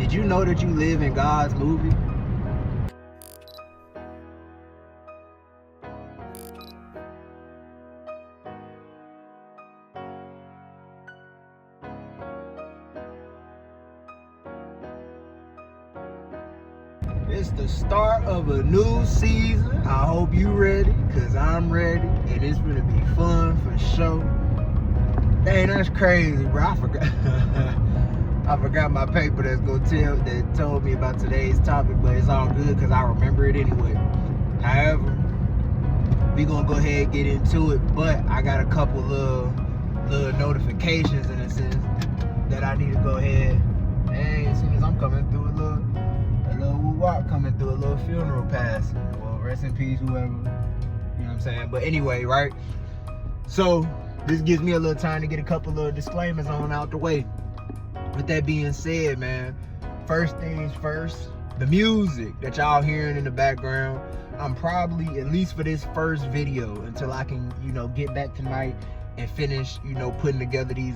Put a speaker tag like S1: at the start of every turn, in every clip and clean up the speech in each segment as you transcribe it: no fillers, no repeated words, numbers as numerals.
S1: Did you know that you live in God's movie? It's the start of a new season. I hope you ready, cause I'm ready, and it's gonna be fun for sure. Dang, that's crazy, bro. I forgot. I forgot my paper that told me about today's topic, but it's all good because I remember it anyway. However, we gonna go ahead and get into it, but I got a couple little notifications in a sense that I need to go ahead. Dang, as soon as I'm coming through a little woo-wop coming through, a little funeral passing. Well, rest in peace, whoever. You know what I'm saying? But anyway, right? So this gives me a little time to get a couple of disclaimers on out the way. With that being said, man, first things first, the music that y'all hearing in the background, I'm probably, at least for this first video, until I can, get back tonight and finish, putting together the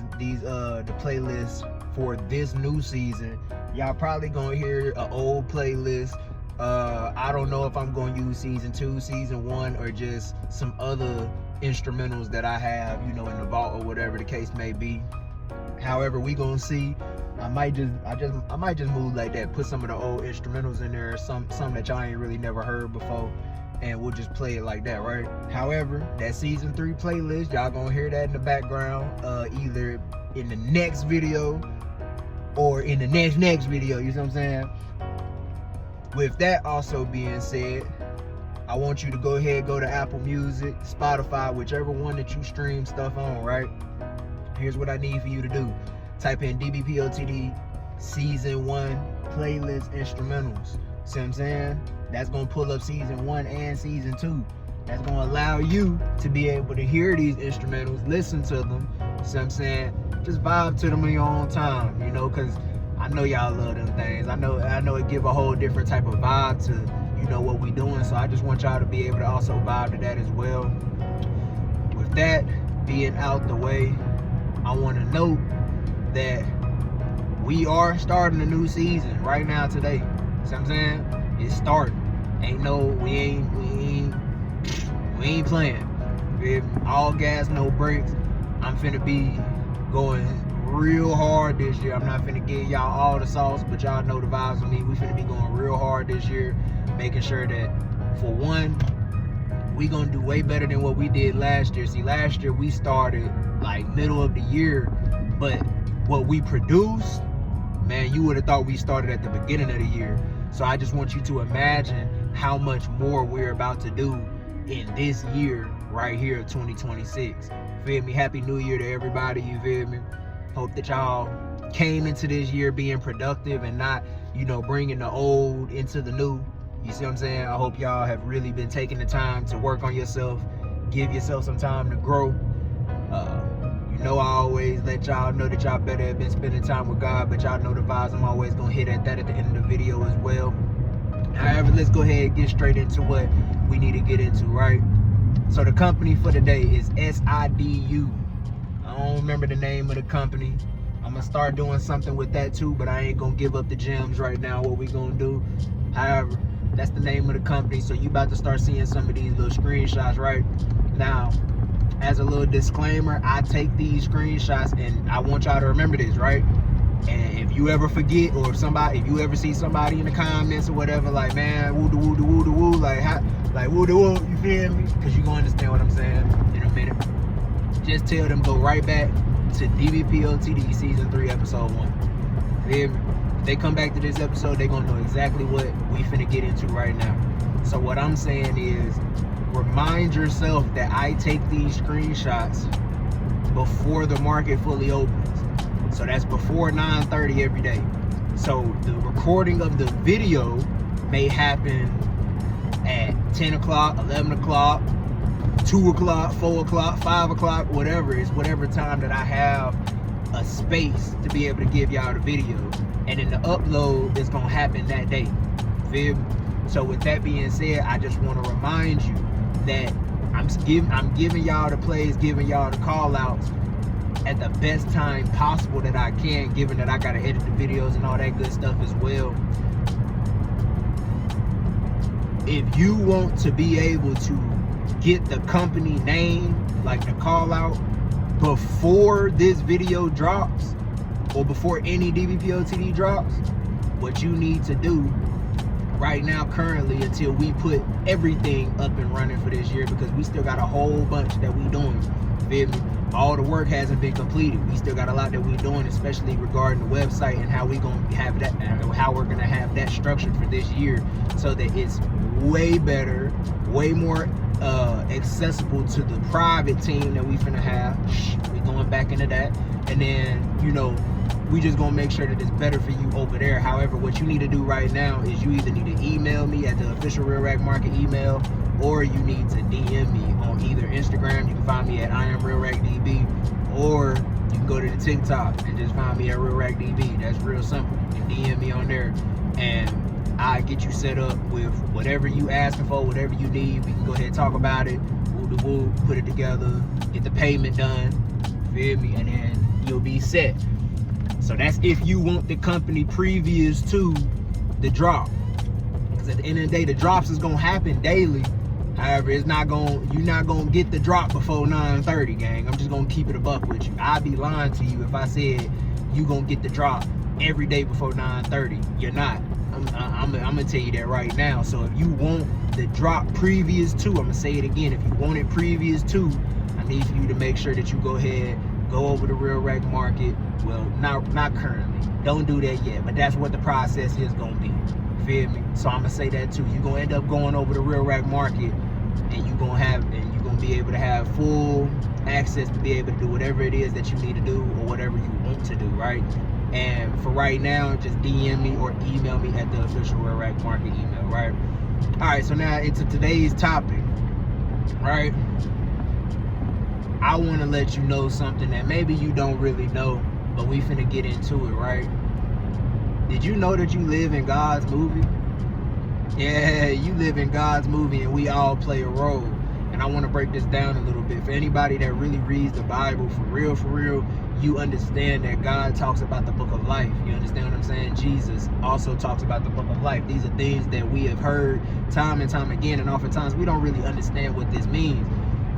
S1: playlists for this new season, y'all probably gonna hear an old playlist. I don't know if I'm gonna use season 2, season 1, or just some other instrumentals that I have, in the vault or whatever the case may be. However, we gonna see. I might just move like that, put some of the old instrumentals in there, some that y'all ain't really never heard before, and we'll just play it like that, right? However, that season 3 playlist, y'all gonna hear that in the background, either in the next video or in the next video, you know what I'm saying? With that also being said, I want you to go ahead, go to Apple Music, Spotify, whichever one that you stream stuff on, right? Here's what I need for you to do. Type in DBPOTD Season 1 Playlist Instrumentals. See what I'm saying? That's going to pull up Season 1 and Season 2. That's going to allow you to be able to hear these instrumentals, listen to them. See what I'm saying? Just vibe to them in your own time, because I know y'all love them things. I know it give a whole different type of vibe to, what we doing. So I just want y'all to be able to also vibe to that as well. With that being out the way, I want to note that we are starting a new season right now today. See what I'm saying? It's starting. We ain't playing. All gas, no brakes. I'm finna be going real hard this year. I'm not finna give y'all all the sauce, but y'all know the vibes of me. We finna be going real hard this year, making sure that, for one, we gonna do way better than what we did last year. See, last year we started like middle of the year, but what we produced, man, you would have thought we started at the beginning of the year. So I just want you to imagine how much more we're about to do in this year right here, 2026. Feel me? Happy New Year to everybody, you feel me? Hope that y'all came into this year being productive and not, bringing the old into the new. You see what I'm saying? I hope y'all have really been taking the time to work on yourself, give yourself some time to grow. I always let y'all know that y'all better have been spending time with God, but y'all know the vibes. I'm always gonna hit at that at the end of the video as well. However, let's go ahead and get straight into what we need to get into, right? So the company for today is SIDU. I don't remember the name of the company. I'm gonna start doing something with that too, but I ain't gonna give up the gems right now, what we gonna do. However, that's the name of the company, so you about to start seeing some of these little screenshots, right? Now, as a little disclaimer, I take these screenshots and I want y'all to remember this, right? And if you ever forget, or if you ever see somebody in the comments or whatever, like, man, woo woo woo woo, like woo woo, you feel me? Because you gonna understand what I'm saying in a minute. Just tell them go right back to DBPOTD Season 3 Episode 1. Feel me? If they come back to this episode, they gonna know exactly what we finna get into right now. So what I'm saying is, remind yourself that I take these screenshots before the market fully opens. So that's before 9:30 every day. So the recording of the video may happen at 10 o'clock, 11 o'clock, 2 o'clock, 4 o'clock, 5 o'clock, whatever. It's whatever time that I have a space to be able to give y'all the video. And then the upload is gonna happen that day. Feel me? So with that being said, I just want to remind you that I'm giving y'all the plays, giving y'all the call outs at the best time possible that I can, given that I gotta edit the videos and all that good stuff as well. If you want to be able to get the company name, like the call out, before this video drops, or before any DBPOTD drops, what you need to do right now, currently, until we put everything up and running for this year, because we still got a whole bunch that we doing, feel me? All the work hasn't been completed. We still got a lot that we doing, especially regarding the website and how we gonna have that, how we're gonna have that structured for this year, so that it's way better, way more accessible to the private team that we finna have. We going back into that, and then, you know, we just gonna make sure that it's better for you over there. However, what you need to do right now is you either need to email me at the official Real Rack Market email, or you need to DM me on either Instagram. You can find me at IamRealRackDB, or you can go to the TikTok and just find me at RealRackDB. That's real simple. You can DM me on there, and I get you set up with whatever you asking for, whatever you need. We can go ahead and talk about it. We'll put it together, get the payment done, feel me, and then you'll be set. So that's if you want the company previous to the drop. Because at the end of the day, the drops is gonna happen daily. However, you're not gonna get the drop before 9:30, gang. I'm just gonna keep it a buck with you. I'd be lying to you if I said you gonna get the drop every day before 9:30. You're not. I'm gonna tell you that right now. So if you want the drop previous to, I'm gonna say it again, if you want it previous to, I need for you to make sure that you go ahead, go over to Real Rack Market. Well, not currently. Don't do that yet, but that's what the process is gonna be. Feel me? So I'm gonna say that too. You're gonna end up going over to Real Rack Market, and you're gonna be able to have full access to be able to do whatever it is that you need to do, or whatever you want to do, right? And for right now, just DM me or email me at the official Real Rack Market email, right? All right, so now into today's topic, right? I want to let you know something that maybe you don't really know, but we finna get into it, right? Did you know that you live in God's movie? Yeah, you live in God's movie, and we all play a role. And I want to break this down a little bit. For anybody that really reads the Bible for real, you understand that God talks about the book of life. You understand what I'm saying? Jesus also talks about the book of life. These are things that we have heard time and time again, and oftentimes we don't really understand what this means.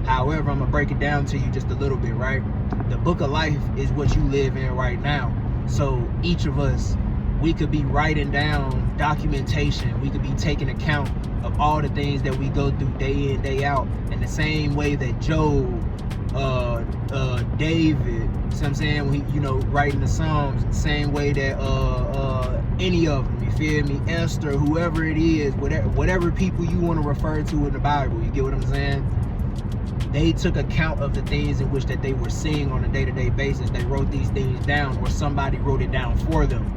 S1: However, I'm gonna break it down to you just a little bit, right? The book of life is what you live in right now. So each of us, we could be writing down documentation. We could be taking account of all the things that we go through day in, day out, in the same way that Job, David, you know what I'm saying, writing the Psalms, the same way that any of them, you feel me, Esther, whoever it is, whatever people you want to refer to in the Bible, you get what I'm saying? They took account of the things in which that they were seeing on a day-to-day basis. They wrote these things down, or somebody wrote it down for them.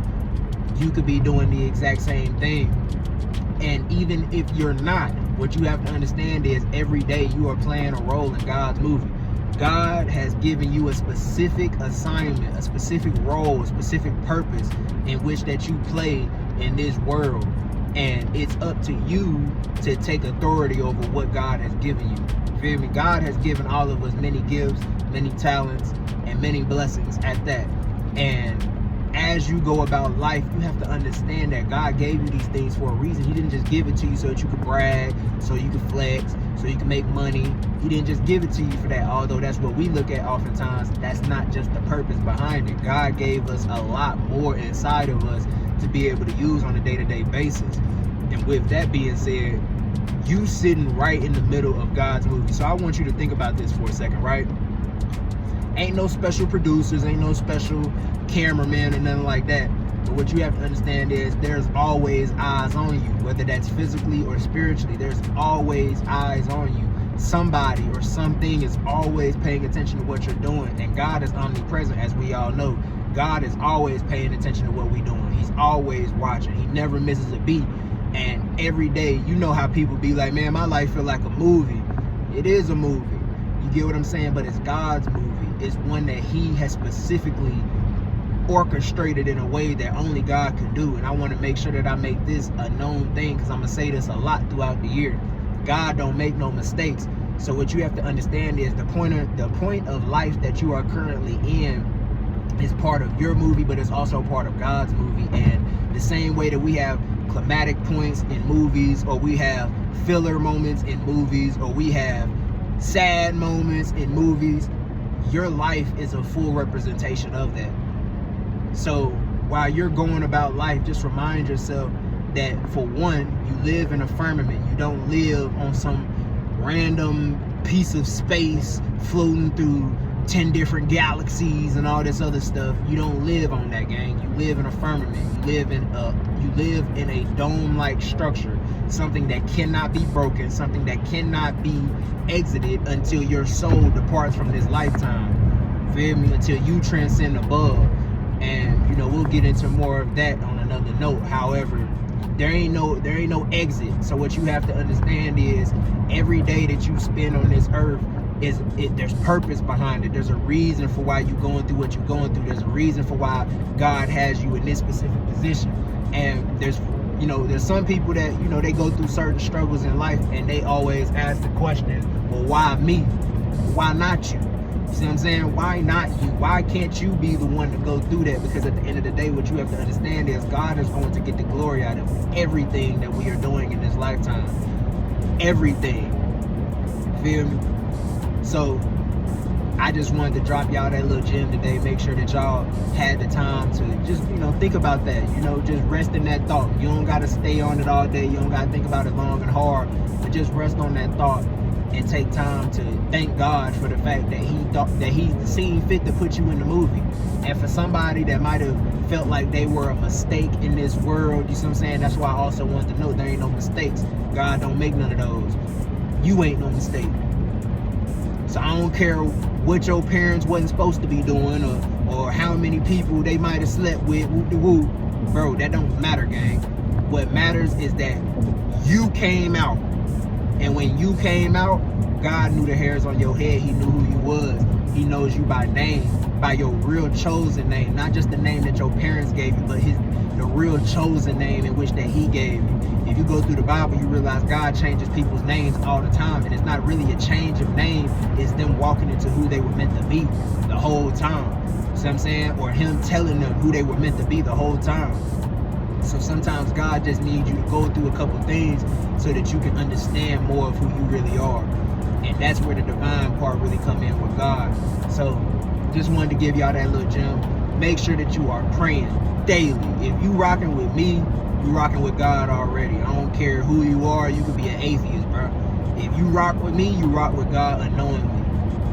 S1: You could be doing the exact same thing. And even if you're not, what you have to understand is every day you are playing a role in God's movie. God has given you a specific assignment, a specific role, a specific purpose in which that you play in this world. And it's up to you to take authority over what God has given you. Feel me? God has given all of us many gifts, many talents, and many blessings at that. And as you go about life, you have to understand that God gave you these things for a reason. He didn't just give it to you so that you could brag, so you could flex, so you can make money. He didn't just give it to you for that, although that's what we look at oftentimes. That's not just the purpose behind it. God gave us a lot more inside of us to be able to use on a day-to-day basis. And with that being said, you sitting right in the middle of God's movie. So I want you to think about this for a second, right? Ain't no special producers, ain't no special cameraman or nothing like that. But what you have to understand is there's always eyes on you, whether that's physically or spiritually. There's always eyes on you. Somebody or something is always paying attention to what you're doing. And God is omnipresent, as we all know. God is always paying attention to what we're doing. He's always watching. He never misses a beat. And every day, you know how people be like, man, my life feel like a movie. It is a movie. You get what I'm saying? But it's God's movie. It's one that He has specifically orchestrated in a way that only God can do. And I want to make sure that I make this a known thing, because I'm going to say this a lot throughout the year. God don't make no mistakes. So what you have to understand is the point of life that you are currently in is part of your movie, but it's also part of God's movie. And the same way that we have climatic points in movies, or we have filler moments in movies, or we have sad moments in movies, your life is a full representation of that. So while you're going about life, just remind yourself that, for one, you live in a firmament. You don't live on some random piece of space floating through 10 different galaxies and all this other stuff. You don't live on that, gang. You live in a firmament. You live in a dome-like structure, something that cannot be broken, something that cannot be exited until your soul departs from this lifetime. Feel me? Until you transcend above. And we'll get into more of that on another note. However, there ain't no exit. So what you have to understand is, every day that you spend on this earth, there's purpose behind it. There's a reason for why you're going through what you're going through. There's a reason for why God has you in this specific position. And there's some people that, they go through certain struggles in life, and they always ask the question, well, why me? Why not you? You see what I'm saying? Why not you? Why can't you be the one to go through that? Because at the end of the day, what you have to understand is, God is going to get the glory out of everything that we are doing in this lifetime. Everything. Feel me? So I just wanted to drop y'all that little gem today. Make sure that y'all had the time to just, think about that. Just rest in that thought. You don't got to stay on it all day. You don't got to think about it long and hard. But just rest on that thought and take time to thank God for the fact that he seen fit to put you in the movie. And for somebody that might have felt like they were a mistake in this world, you see what I'm saying? That's why I also wanted to know there ain't no mistakes. God don't make none of those. You ain't no mistake. So I don't care what your parents wasn't supposed to be doing, or how many people they might have slept with, whoop-de-whoop. Bro, that don't matter, gang. What matters is that you came out. And when you came out, God knew the hairs on your head. He knew who you was. He knows you by name, by your real chosen name. Not just the name that your parents gave you, but the real chosen name in which that he gave you. If you go through the Bible, you realize God changes people's names all the time. And it's not really a change of name. It's them walking into who they were meant to be the whole time. You see what I'm saying? Or him telling them who they were meant to be the whole time. So sometimes God just needs you to go through a couple things so that you can understand more of who you really are. And that's where the divine part really come in with God. So just wanted to give y'all that little gem. Make sure that you are praying daily. If you rocking with me, you rocking with God already. I don't care who you are. You could be an atheist, bro. If you rock with me, you rock with God unknowingly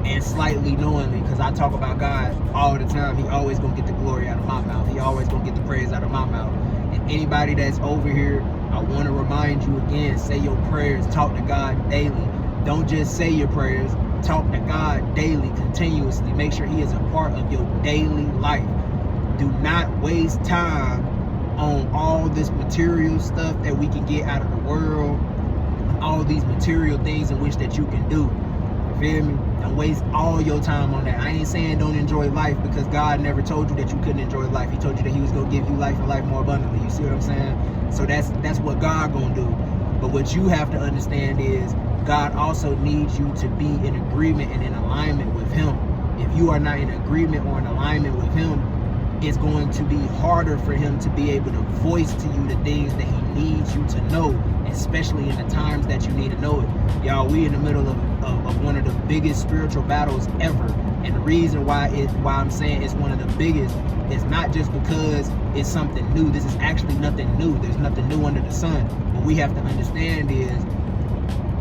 S1: and slightly knowingly, because I talk about God all the time. He always gonna get the glory out of my mouth. He always gonna get the praise out of my mouth. And anybody that's over here, I want to remind you again, say your prayers, talk to God daily. Don't just say your prayers, talk to God daily, continuously. Make sure he is a part of your daily life. Do not waste time on all this material stuff that we can get out of the world, all these material things in which that you can do. Feel me? Don't waste all your time on that. I ain't saying don't enjoy life, because God never told you that you couldn't enjoy life. He told you that he was going to give you life and life more abundantly. You see what I'm saying? So that's what God going to do. But what you have to understand is, God also needs you to be in agreement and in alignment with him. If you are not in agreement or in alignment with him, it's going to be harder for him to be able to voice to you the things that he needs you to know, especially in the times that you need to know it. Y'all, we in the middle of one of the biggest spiritual battles ever. And the reason why I'm saying it's one of the biggest is not just because it's something new. This is actually nothing new. There's nothing new under the sun. What we have to understand is,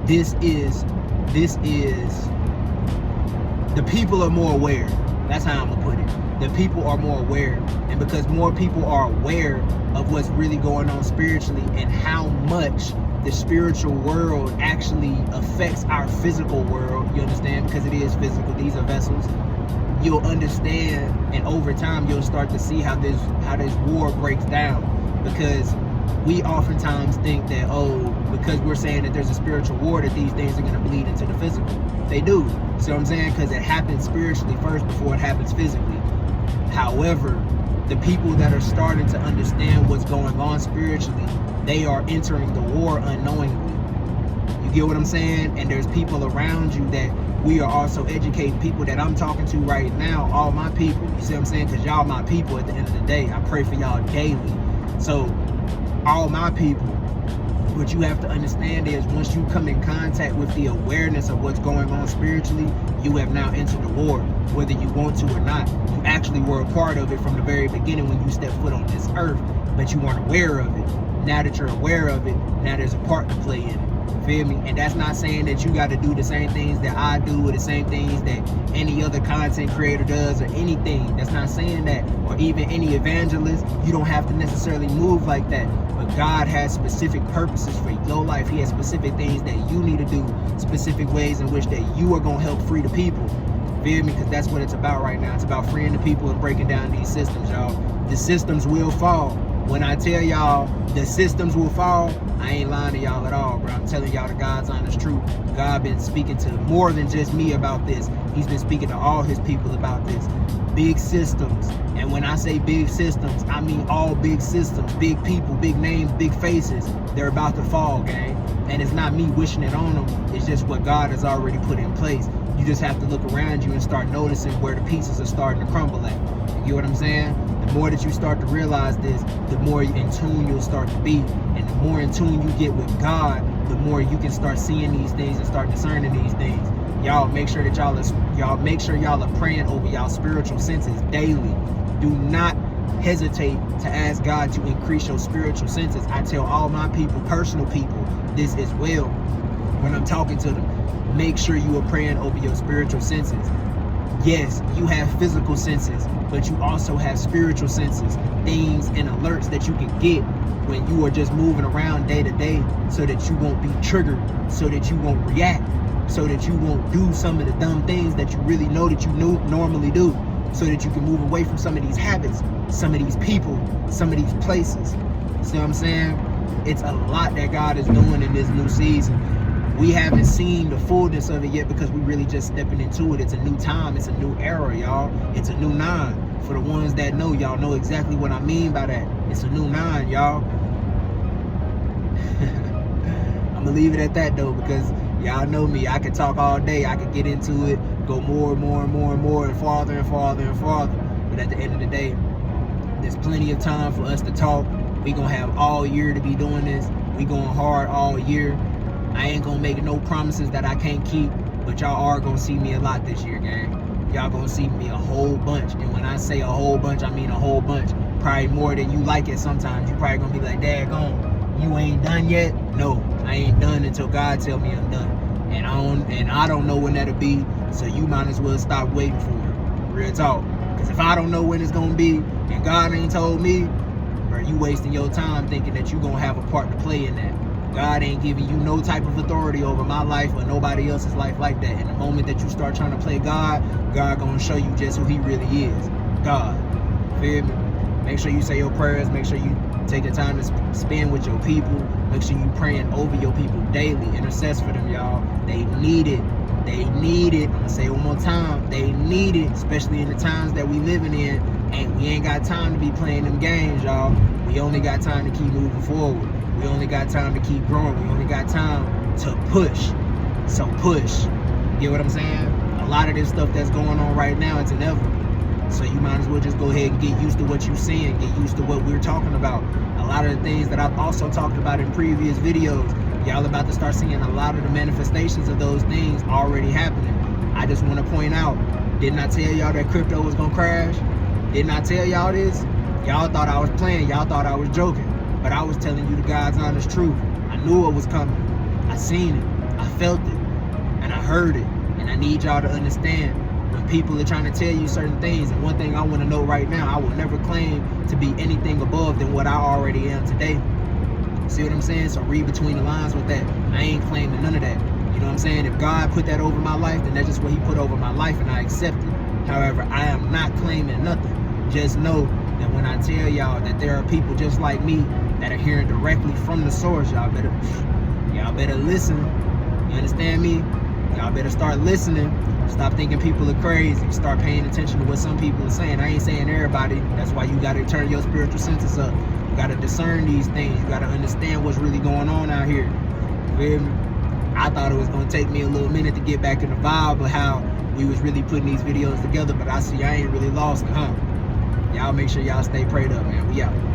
S1: this is the people are more aware. That's how I'm gonna put it. The people are more aware. And because more people are aware of what's really going on spiritually and how much the spiritual world actually affects our physical world, you understand? Because it is physical. These are vessels. You'll understand, and over time you'll start to see how this war breaks down. Because we oftentimes think that, because we're saying that there's a spiritual war, that these things are going to bleed into the physical. They do. See what I'm saying? Because it happens spiritually first before it happens physically. However, the people that are starting to understand what's going on spiritually, they are entering the war unknowingly. You get what I'm saying? And there's people around you that we are also educating. People that I'm talking to right now, all my people. You see what I'm saying? Because y'all my people at the end of the day. I pray for y'all daily. So all my people, what you have to understand is once you come in contact with the awareness of what's going on spiritually, you have now entered the war, whether you want to or not. You actually were a part of it from the very beginning when you stepped foot on this earth, but you weren't aware of it. Now that you're aware of it, now there's a part to play in it. Feel me? And that's not saying that you got to do the same things that I do or the same things that any other content creator does or anything. That's not saying that. Or even any evangelist. You don't have to necessarily move like that. But God has specific purposes for your life. He has specific things that you need to do, specific ways in which that you are going to help free the people. Feel me? Because that's what it's about right now. It's about freeing the people and breaking down these systems, y'all. The systems will fall. When I tell y'all the systems will fall, I ain't lying to y'all at all, bro. I'm telling y'all the God's honest truth. God been speaking to more than just me about this. He's been speaking to all his people about this. Big systems. And when I say big systems, I mean all big systems, big people, big names, big faces. They're about to fall, gang. And it's not me wishing it on them. It's just what God has already put in place. You just have to look around you and start noticing where the pieces are starting to crumble at. You get what I'm saying? The more that you start to realize this, the more in tune you'll start to be. And the more in tune you get with God, the more you can start seeing these things and start discerning these things. Y'all make sure that y'all are praying over y'all spiritual senses daily. Do not hesitate to ask God to increase your spiritual senses. I tell all my people, personal people, this as well when I'm talking to them. Make sure you are praying over your spiritual senses. Yes, you have physical senses, but you also have spiritual senses, things and alerts that you can get when you are just moving around day to day, so that you won't be triggered, so that you won't react, so that you won't do some of the dumb things that you really know that you normally do, so that you can move away from some of these habits, some of these people, some of these places. See what I'm saying? It's a lot that God is doing in this new season. We haven't seen the fullness of it yet because we really just stepping into it. It's a new time. It's a new era, y'all. It's a new 9. For the ones that know, y'all know exactly what I mean by that. It's a new 9, y'all. I'm gonna leave it at that though, because y'all know me. I can talk all day. I can get into it, go more and more and more and more and farther and farther and farther. But at the end of the day, there's plenty of time for us to talk. We gonna have all year to be doing this. We going hard all year. I ain't gonna make no promises that I can't keep, but y'all are gonna see me a lot this year, gang. Y'all gonna see me a whole bunch. And when I say a whole bunch, I mean a whole bunch. Probably more than you like it sometimes. You probably gonna be like, daggone, you ain't done yet? No, I ain't done until God tell me I'm done. And I don't know when that'll be, so you might as well stop waiting for it. Real talk. Because if I don't know when it's gonna be, and God ain't told me, bro, you wasting your time thinking that you gonna have a part to play in that. God ain't giving you no type of authority over my life or nobody else's life like that. And the moment that you start trying to play God, God gonna show you just who he really is. God. Feel me? Make sure you say your prayers. Make sure you take the time to spend with your people. Make sure you praying over your people daily. Intercess for them, y'all. They need it. They need it. I'm gonna say it one more time. They need it, especially in the times that we living in. And we ain't got time to be playing them games, y'all. We only got time to keep moving forward. We only got time to keep growing. We only got time to push. So push. You get what I'm saying? A lot of this stuff that's going on right now, it's inevitable. So you might as well just go ahead and get used to what you're seeing. Get used to what we're talking about. A lot of the things that I've also talked about in previous videos, y'all about to start seeing a lot of the manifestations of those things already happening. I just want to point out, didn't I tell y'all that crypto was going to crash? Didn't I tell y'all this? Y'all thought I was playing. Y'all thought I was joking. But I was telling you the God's honest truth. I knew it was coming. I seen it. I felt it. And I heard it. And I need y'all to understand, when people are trying to tell you certain things, and one thing I want to know right now, I will never claim to be anything above than what I already am today. See what I'm saying? So read between the lines with that. I ain't claiming none of that. You know what I'm saying? If God put that over my life, then that's just what he put over my life, and I accept it. However, I am not claiming nothing. Just know that when I tell y'all that there are people just like me that are hearing directly from the source, y'all better listen. You understand me? Y'all better start listening. Stop thinking people are crazy. Start paying attention to what some people are saying. I ain't saying everybody. That's why you gotta turn your spiritual senses up. You gotta discern these things. You gotta understand what's really going on out here. Feel me? I thought it was gonna take me a little minute to get back in the vibe of how we was really putting these videos together, but I see I ain't really lost it, huh? Y'all make sure y'all stay prayed up, man. We out.